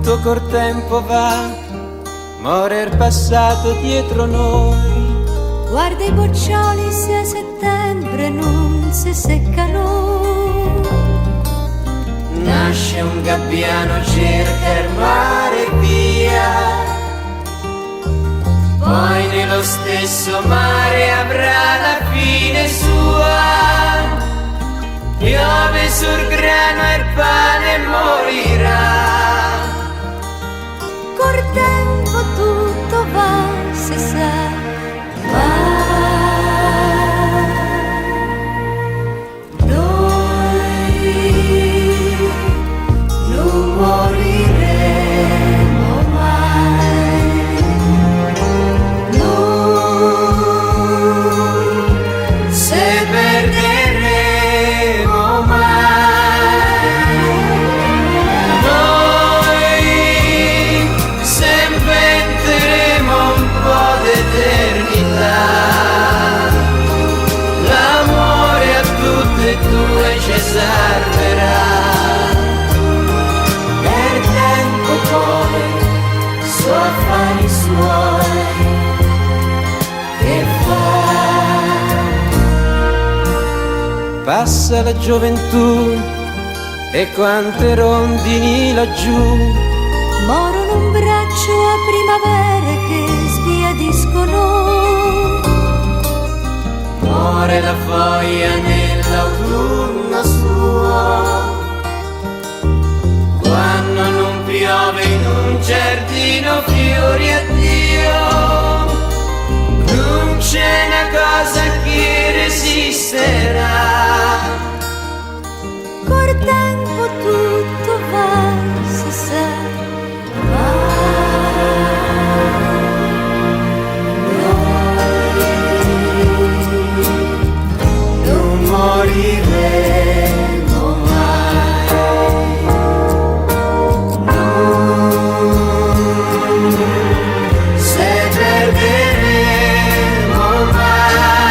tutto col tempo va, muore il passato dietro noi. Guarda i boccioli se a settembre non si seccano. Nasce un gabbiano, cerca il mare e via, poi nello stesso mare avrà la fine sua. Piove sul grano e il pane morirà. Col tempo tutto va, si sa, va. Salverà per tempo poi suoi affari suoi che fa. Passa la gioventù e quante rondini laggiù morono un braccio a primavere che sbiadiscono. Muore la foglia nell'autunno suo, quando non piove in un giardino fiori a Dio. Non c'è una cosa che resisterà. Col tempo tutto va, si sa, moriremo mai, se perderemo mai,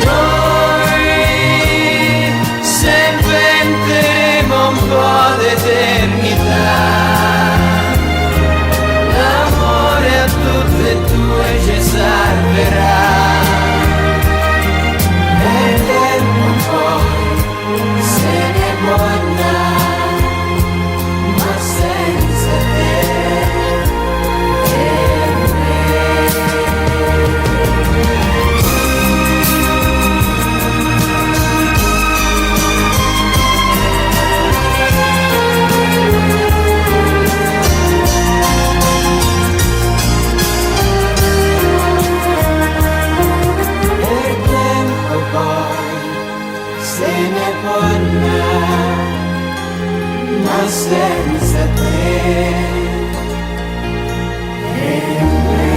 noi se inventeremo un po' d'eternità, l'amore a tutte e due ci salverà. Se ne può andare, ma senza te e me.